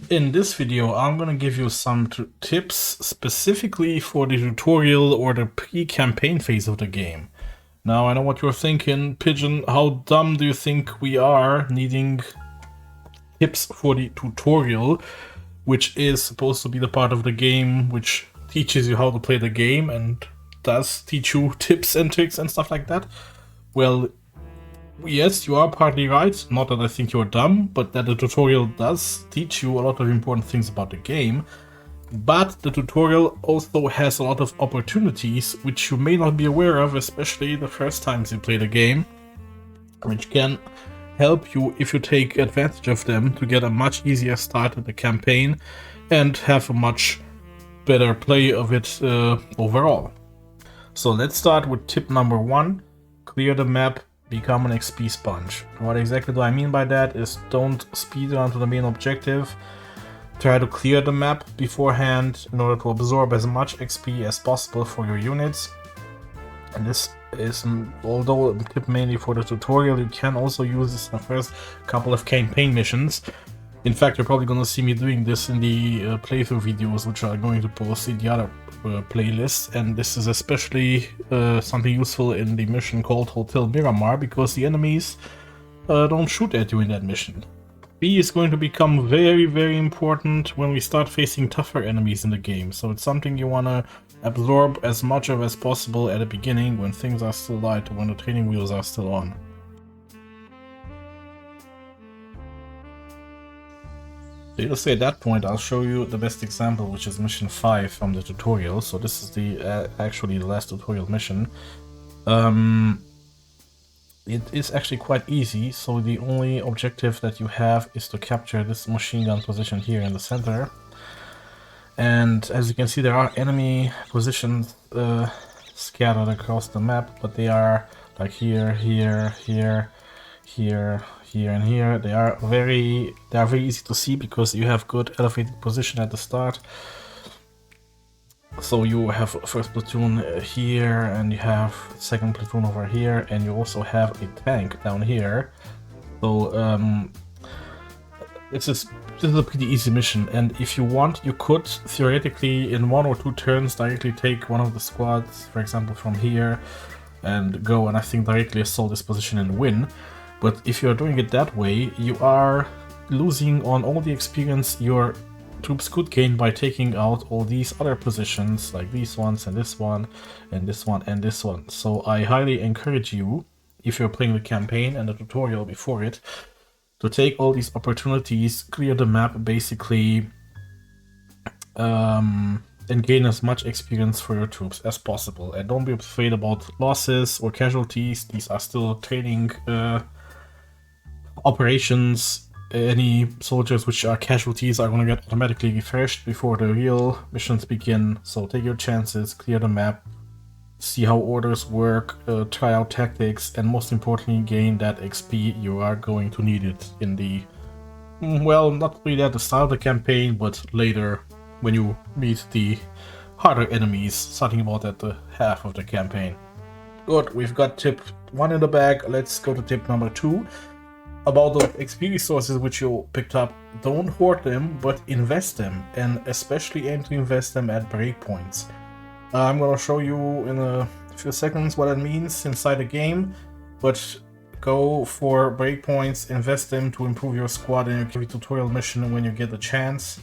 In this video, I'm gonna give you some tips specifically for the tutorial or the pre-campaign phase of the game. Now, I know what you're thinking, Pigeon, how dumb do you think we are needing tips for the tutorial, which is supposed to be the part of the game which teaches you how to play the game and does teach you tips and tricks and stuff like that? Well, yes, you are partly right. Not that I think you're dumb, but that the tutorial does teach you a lot of important things about the game. But the tutorial also has a lot of opportunities which you may not be aware of, especially the first times you play the game, which can help you if you take advantage of them to get a much easier start in the campaign and have a much better play of it overall. So let's start with tip number 1, clear the map. Become an XP sponge. What exactly do I mean by that is don't speed run to the main objective. Try to clear the map beforehand in order to absorb as much XP as possible for your units. And this is, although a tip mainly for the tutorial, you can also use this in the first couple of campaign missions. In fact, you're probably going to see me doing this in the playthrough videos, which are going to post in the other playlists, and this is especially something useful in the mission called Hotel Miramar, because the enemies don't shoot at you in that mission. B is going to become very important when we start facing tougher enemies in the game, so it's something you want to absorb as much of as possible at the beginning when things are still light, when the training wheels are still on. So just at that point, I'll show you the best example, which is mission 5 from the tutorial. So this is the actually the last tutorial mission. It is actually quite easy. So the only objective that you have is to capture this machine gun position here in the center. And as you can see, there are enemy positions scattered across the map, but they are like here, and here. They are very easy to see because you have good elevated position at the start. So you have first platoon here, and you have second platoon over here, and you also have a tank down here. So this is a pretty easy mission, and if you want, you could theoretically in 1 or 2 turns directly take one of the squads, for example from here, and go and I think directly assault this position and win. But if you're doing it that way, you are losing on all the experience your troops could gain by taking out all these other positions, like these ones and this one and this one and this one. So I highly encourage you, if you're playing the campaign and the tutorial before it, to take all these opportunities, clear the map basically, and gain as much experience for your troops as possible. And don't be afraid about losses or casualties. These are still training operations. Any soldiers which are casualties are going to get automatically refreshed before the real missions begin, so take your chances, clear the map, see how orders work, try out tactics, and most importantly gain that XP. You are going to need it in the, well, not really at the start of the campaign, but later when you meet the harder enemies, starting about at the half of the campaign. Good, we've got tip 1 in the bag. Let's go to tip number 2. About the XP resources which you picked up, don't hoard them, but invest them, and especially aim to invest them at breakpoints. I'm gonna show you in a few seconds what that means inside the game, but go for breakpoints, invest them to improve your squad in your tutorial mission when you get the chance,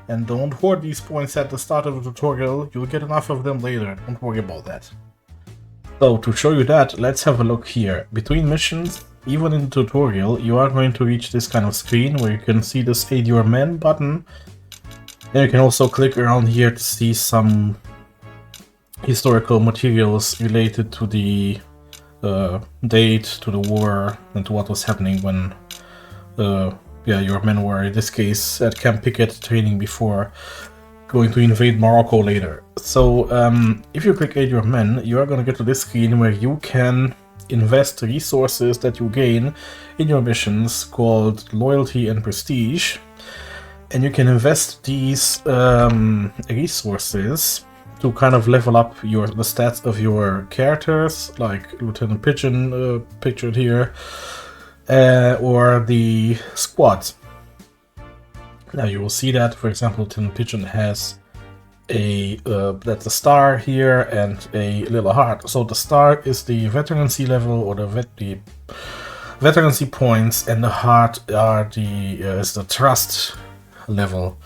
and don't hoard these points at the start of the tutorial. You'll get enough of them later, don't worry about that. So to show you that, let's have a look here. Between missions, even in the tutorial, you are going to reach this kind of screen where you can see this Aid Your Men button. And you can also click around here to see some historical materials related to the date, to the war, and to what was happening when your men were, in this case, at Camp Picket training before going to invade Morocco later. So if you click Aid Your Men, you are going to get to this screen where you can invest resources that you gain in your missions called loyalty and prestige, and you can invest these resources to kind of level up the stats of your characters, like Lieutenant Pigeon pictured here, or the squad. Now you will see that, for example, Tin Pigeon has that's a star here and a little heart. So the star is the veterancy level, or the veterancy points, and the heart are is the trust level.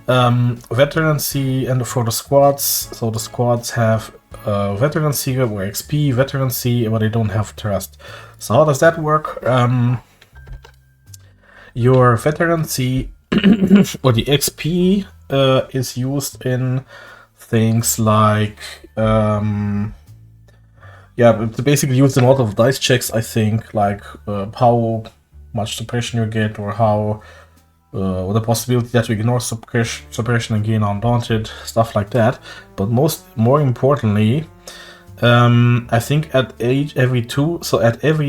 Veterancy and for the squads, so the squads have veterancy or XP, veterancy, but they don't have trust. So how does that work? Your veterancy or the XP is used in things like it's basically used in a lot of dice checks, I think, like how much suppression you get, or how the possibility that you ignore suppression and gain Undaunted, stuff like that. But more importantly, I think at every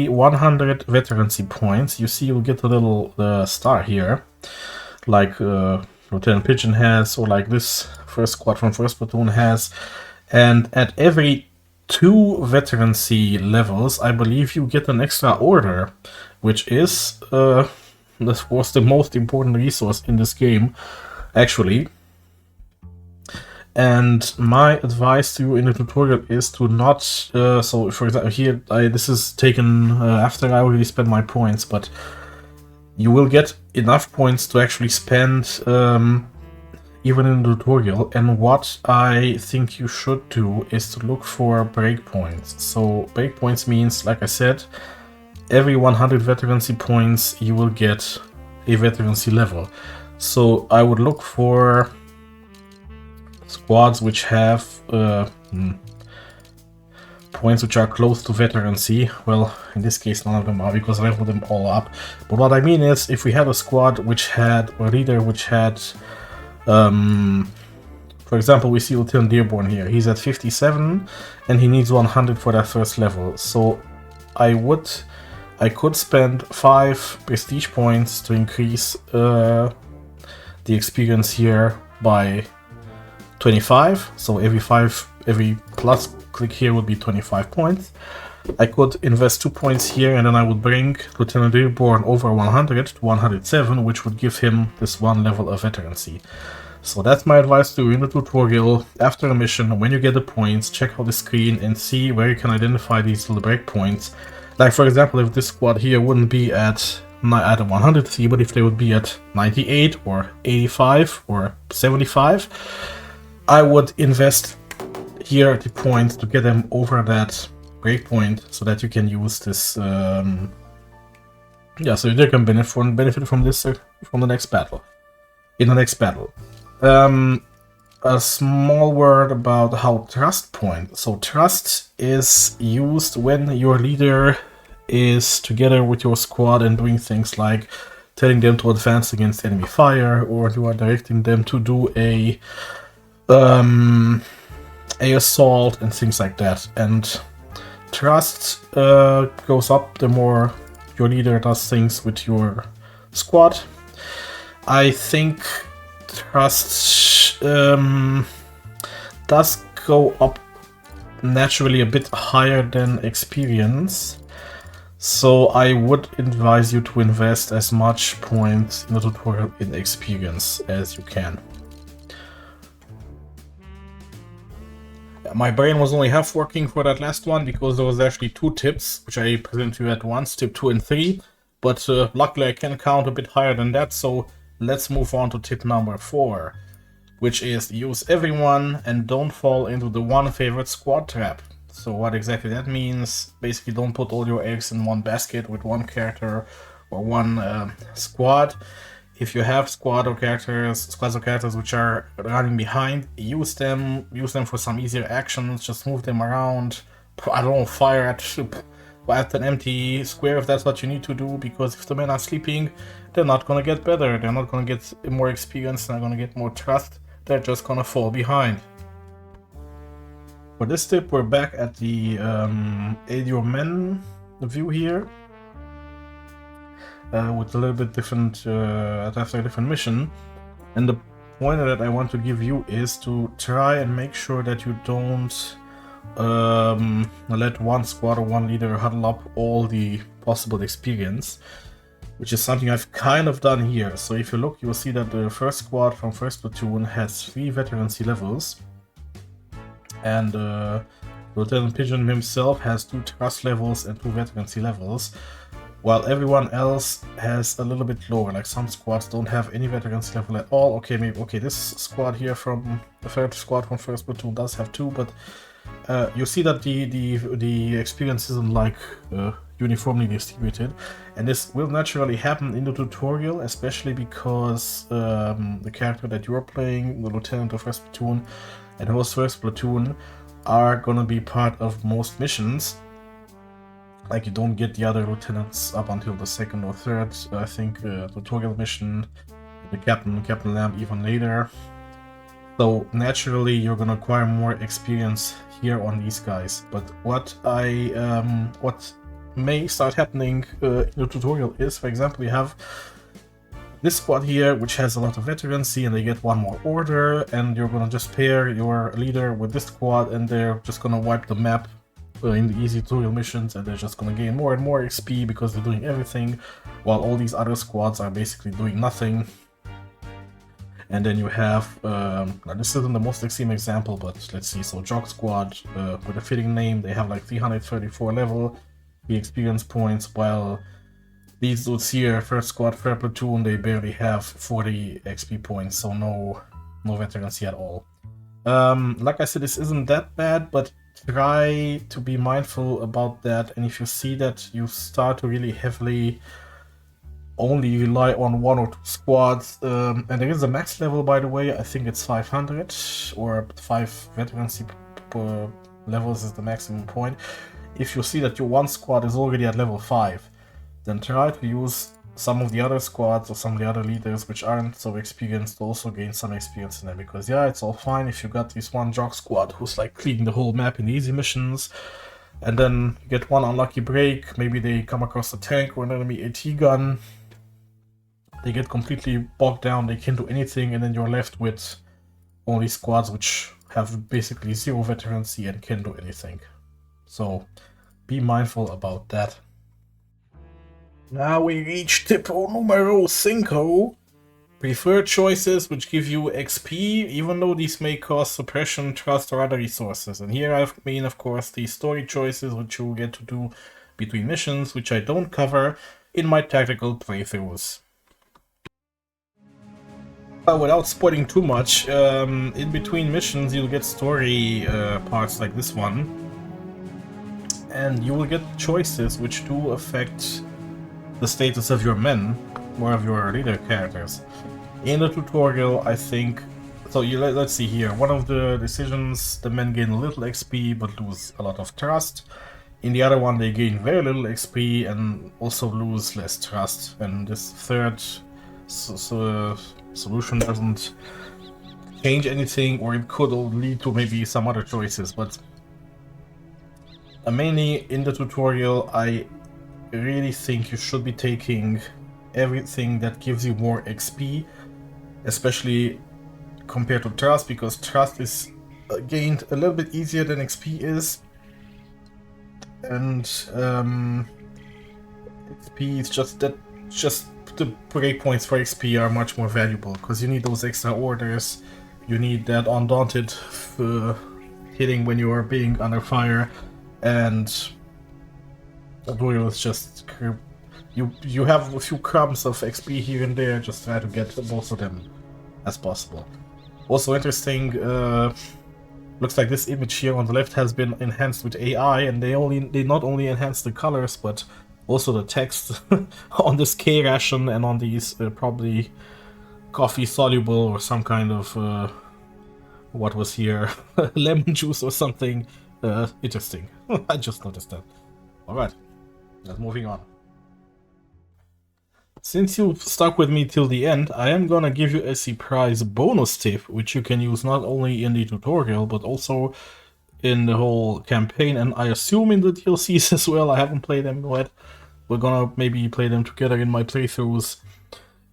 100 veterancy points, you see you'll get a little star here, like Lieutenant Pigeon has, or like this first squad from first platoon has. And at every 2 veterancy levels, I believe you get an extra order, which is this was the most important resource in this game, actually. And my advice to you in the tutorial is to not, so for example here, this is taken after I already spent my points, but you will get enough points to actually spend even in the tutorial. And what I think you should do is to look for breakpoints. So breakpoints means, like I said, every 100 veterancy points you will get a veterancy level. So I would look for squads which have points which are close to veterancy. Well, in this case none of them are, because I leveled them all up. But what I mean is, if we had a squad which had a leader which had for example, we see Lieutenant Dearborn here. He's at 57 and he needs 100 for that first level. So I could spend 5 prestige points to increase the experience here by 25. So every plus click here would be 25 points. I could invest 2 points here, and then I would bring Lieutenant Dearborn over 100 to 107, which would give him this 1 level of veterancy. So that's my advice to you in the tutorial. After a mission, when you get the points, check out the screen and see where you can identify these little breakpoints. Like, for example, if this squad here wouldn't be at 103, but if they would be at 98 or 85 or 75, I would invest here the points to get them over that breakpoint, so that you can use this. So you can benefit from this from the next battle. In the next battle, a small word about how trust point. So trust is used when your leader is together with your squad and doing things like telling them to advance against enemy fire, or you are directing them to do a assault and things like that. And trust goes up the more your leader does things with your squad. I think trust does go up naturally a bit higher than experience. So I would advise you to invest as much points in the tutorial in experience as you can. My brain was only half working for that last one, because there was actually 2 tips, which I presented to you at once, tip 2 and 3. But luckily I can count a bit higher than that, so let's move on to tip number 4, which is use everyone and don't fall into the one favorite squad trap. So what exactly that means, basically don't put all your eggs in one basket with one character or one squad. If you have squads of characters which are running behind, use them for some easier actions. Just move them around. I don't know, fire at an empty square if that's what you need to do, because if the men are sleeping, they're not gonna get better. They're not gonna get more experience. They're not gonna get more trust. They're just gonna fall behind. For this tip, we're back at the aid your men view here. With a little bit different, after a different mission. And the point that I want to give you is to try and make sure that you don't let one squad or one leader huddle up all the possible experience. which is something I've kind of done here. So if you look, you will see that the first squad from first platoon has 3 veterancy levels, and Lieutenant Pigeon himself has 2 trust levels and 2 veterancy levels, while everyone else has a little bit lower. Like some squads don't have any veterancy level at all. Okay, maybe this squad here from the third squad from first platoon does have 2, but you see that the experience isn't like uniformly distributed, and this will naturally happen in the tutorial, especially because the character that you're playing, the lieutenant of first platoon and host first platoon, are gonna be part of most missions. Like, you don't get the other lieutenants up until the second or third, I think, tutorial mission, the Captain Lamb even later. So naturally you're gonna acquire more experience here on these guys. But what may start happening in the tutorial is, for example, we have this squad here, which has a lot of veterancy, and they get 1 more order, and you're gonna just pair your leader with this squad, and they're just gonna wipe the map in the easy tutorial missions, and they're just gonna gain more and more XP because they're doing everything, while all these other squads are basically doing nothing. And then you have, now this isn't the most extreme example, but let's see, so Jog Squad, with a fitting name, they have like 334 level, the experience points, while these dudes here, first squad, third platoon, they barely have 40 XP points, so no veterancy at all. Like I said, this isn't that bad, but try to be mindful about that, and if you see that you start to really heavily only rely on 1 or 2 squads, and there is a max level, by the way, I think it's 500, or 5 veterancy levels is the maximum point. If you see that your 1 squad is already at level 5, then try to use some of the other squads or some of the other leaders which aren't so experienced to also gain some experience in them, because yeah, it's all fine if you got this 1 Jog Squad who's like cleaning the whole map in the easy missions, and then you get 1 unlucky break, maybe they come across a tank or an enemy AT gun, they get completely bogged down, they can't do anything, and then you're left with only squads which have basically 0 veterancy and can't do anything. So be mindful about that. Now we reach tipo numero 5. Preferred choices which give you XP, even though these may cost suppression, trust, or other resources. And here I mean, of course, the story choices which you get to do between missions, which I don't cover in my tactical playthroughs. Without spoiling too much, in between missions you'll get story parts like this one, and you will get choices which do affect the status of your men, or of your leader characters. In the tutorial, I think, so let's see here, one of the decisions, the men gain a little XP but lose a lot of trust. In the other one they gain very little XP and also lose less trust, and this third solution doesn't change anything, or it could lead to maybe some other choices, but mainly in the tutorial I really think you should be taking everything that gives you more XP, especially compared to trust, because trust is gained a little bit easier than XP is, and XP is just the breakpoints for XP are much more valuable, because you need those extra orders, you need that undaunted hitting when you are being under fire, and tutorial is just, you have a few crumbs of XP here and there, just try to get most of them as possible. Also interesting, looks like this image here on the left has been enhanced with AI, and they not only enhance the colors but also the text on this K ration and on these probably coffee soluble or some kind of what was here, lemon juice or something. Interesting. I just noticed that. Alright. Moving on. Since you stuck with me till the end, I am gonna give you a surprise bonus tip, which you can use not only in the tutorial, but also in the whole campaign, and I assume in the DLCs as well. I haven't played them yet. We're gonna maybe play them together in my playthroughs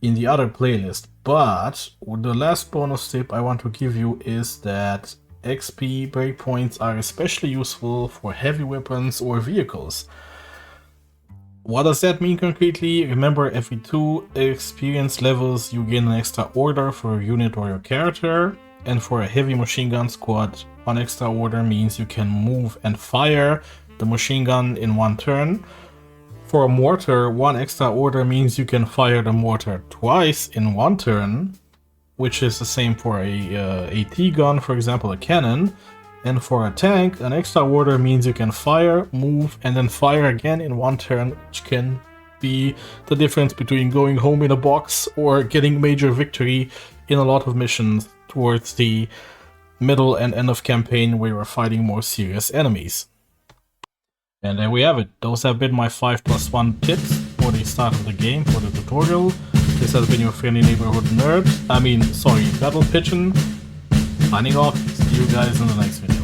in the other playlist. But the last bonus tip I want to give you is that XP breakpoints are especially useful for heavy weapons or vehicles. What does that mean concretely? Remember, every 2 experience levels you gain an extra order for a unit or your character, and for a heavy machine gun squad, 1 extra order means you can move and fire the machine gun in 1 turn. For a mortar, 1 extra order means you can fire the mortar twice in 1 turn, which is the same for a AT gun, for example, a cannon. And for a tank, an extra order means you can fire, move, and then fire again in 1 turn, which can be the difference between going home in a box or getting major victory in a lot of missions towards the middle and end of campaign where you're fighting more serious enemies. And there we have it. Those have been my 5+1 tips for the start of the game, for the tutorial. This has been your friendly neighborhood nerd. Battle Pigeon. Signing off. See you guys in the next video.